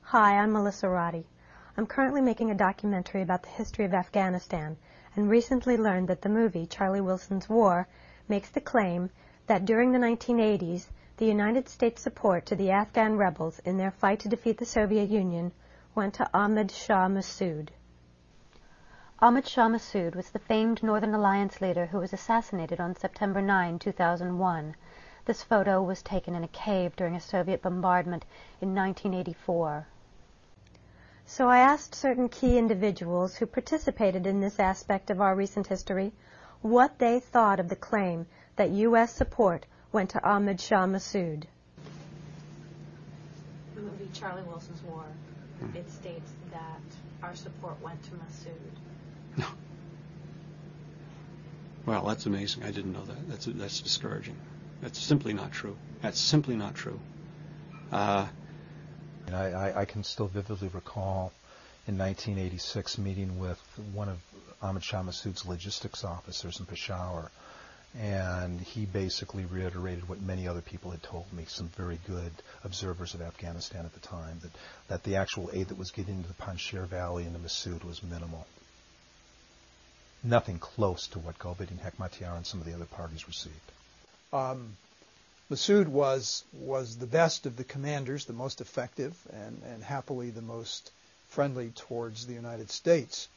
Hi, I'm Melissa Roddy. I'm currently making a documentary about the history of Afghanistan and recently learned that the movie Charlie Wilson's War makes the claim that during the 1980s, the United States' support to the Afghan rebels in their fight to defeat the Soviet Union went to Ahmad Shah Massoud. Ahmad Shah Massoud was the famed Northern Alliance leader who was assassinated on September 9, 2001. This photo was taken in a cave during a Soviet bombardment in 1984. So I asked certain key individuals who participated in this aspect of our recent history what they thought of the claim that U.S. support went to Ahmad Shah Massoud. The movie Charlie Wilson's War, it states that our support went to Massoud. No. Well, that's amazing. I didn't know that. That's discouraging. That's simply not true. That's simply not true. I can still vividly recall in 1986 meeting with one of Ahmad Shah Massoud's logistics officers in Peshawar, and he basically reiterated what many other people had told me, some very good observers of Afghanistan at the time, that the actual aid that was getting into the Panjshir Valley and to Massoud was minimal. Nothing close to what Gulbuddin Hekmatyar and some of the other parties received. Massoud was the best of the commanders, the most effective, and happily the most friendly towards the United States.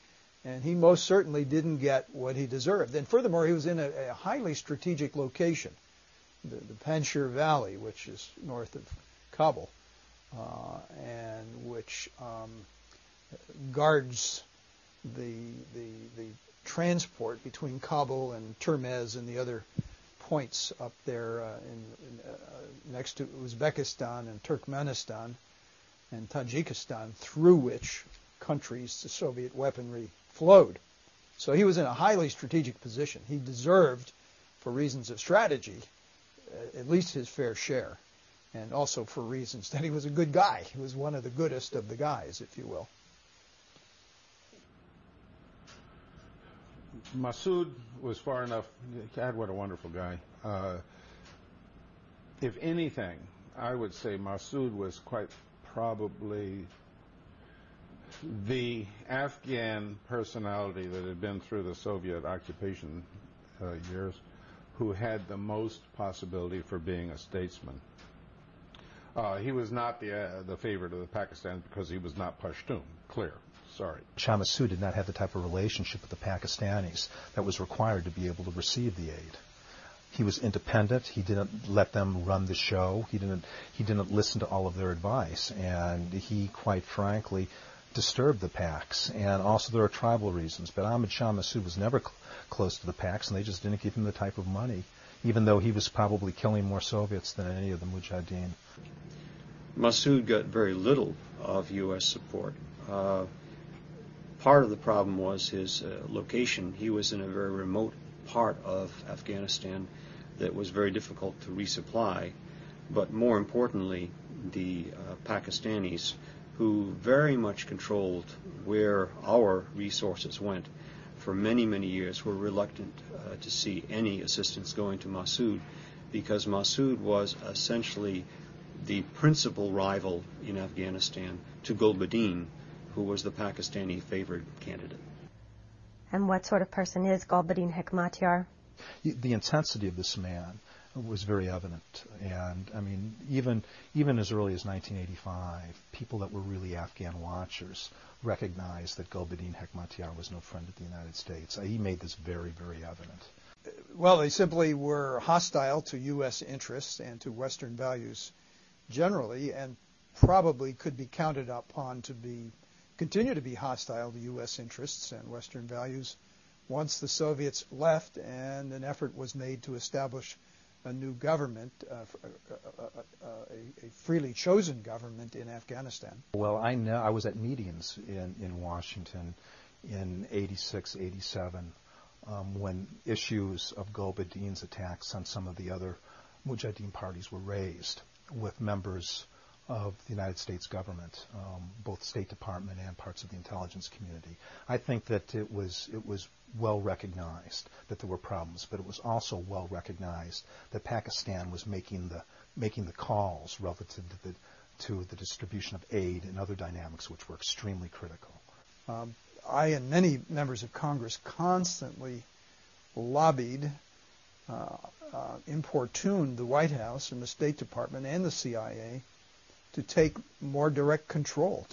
And he most certainly didn't get what he deserved. And furthermore, he was in a highly strategic location, the Panjshir Valley, which is north of Kabul, and which guards the transport between Kabul and Termez and the other points up there next to Uzbekistan and Turkmenistan and Tajikistan, through which countries the Soviet weaponry flowed. So he was in a highly strategic position. He deserved, for reasons of strategy, at least his fair share, and also for reasons that he was a good guy. He was one of the goodest of the guys, if you will. Massoud was far enough. God, what a wonderful guy. If anything, I would say Massoud was quite probably the Afghan personality that had been through the Soviet occupation years who had the most possibility for being a statesman. He was not the favorite of the Pakistanis because he was not Pashtun, clear. Sorry. Shah Massoud did not have the type of relationship with the Pakistanis that was required to be able to receive the aid. He was independent. He didn't let them run the show. He didn't listen to all of their advice, and he, quite frankly, disturbed the Pacs. And also there are tribal reasons. But Ahmad Shah Massoud was never close to the Pacs, and they just didn't give him the type of money, even though he was probably killing more Soviets than any of the Mujahideen. Massoud got very little of U.S. support. Part of the problem was his location. He was in a very remote part of Afghanistan that was very difficult to resupply. But more importantly, the Pakistanis, who very much controlled where our resources went for many, many years, were reluctant to see any assistance going to Massoud, because Massoud was essentially the principal rival in Afghanistan to Gulbuddin, who was the Pakistani favored candidate. And what sort of person is Gulbuddin Hekmatyar? The intensity of this man was very evident. And, I mean, even as early as 1985, people that were really Afghan watchers recognized that Gulbuddin Hekmatyar was no friend of the United States. He made this very, very evident. Well, they simply were hostile to U.S. interests and to Western values generally, and probably could be counted upon to continue to be hostile to U.S. interests and Western values once the Soviets left and an effort was made to establish a new government, a freely chosen government in Afghanistan. Well, I know I was at meetings in Washington in 86, 87, when issues of Gulbuddin's attacks on some of the other Mujahideen parties were raised with members of the United States government, both State Department and parts of the intelligence community. I think that it was well recognized that there were problems, but it was also well recognized that Pakistan was making the calls relative to to the distribution of aid and other dynamics which were extremely critical. I and many members of Congress constantly lobbied, importuned the White House and the State Department and the CIA to take more direct control,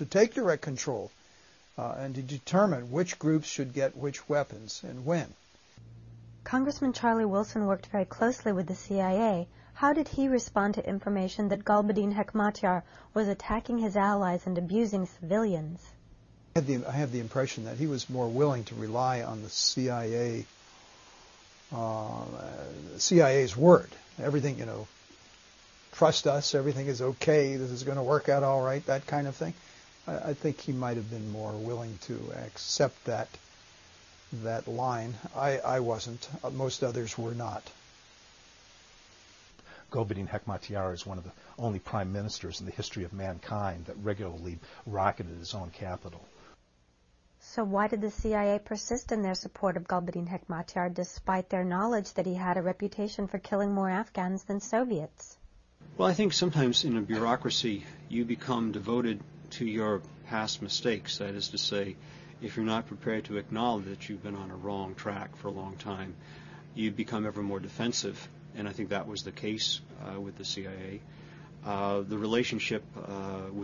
and to determine which groups should get which weapons and when. Congressman Charlie Wilson worked very closely with the CIA. How did he respond to information that Gulbuddin Hekmatyar was attacking his allies and abusing civilians? I have the impression that he was more willing to rely on the CIA's word. Everything, trust us, everything is okay, this is going to work out all right, that kind of thing. I think he might have been more willing to accept that line. I wasn't. Most others were not. Gulbuddin Hekmatyar is one of the only prime ministers in the history of mankind that regularly rocketed his own capital. So why did the CIA persist in their support of Gulbuddin Hekmatyar despite their knowledge that he had a reputation for killing more Afghans than Soviets? Well, I think sometimes in a bureaucracy you become devoted to your past mistakes. That is to say, if you're not prepared to acknowledge that you've been on a wrong track for a long time, you become ever more defensive. And I think that was the case with the CIA. The relationship with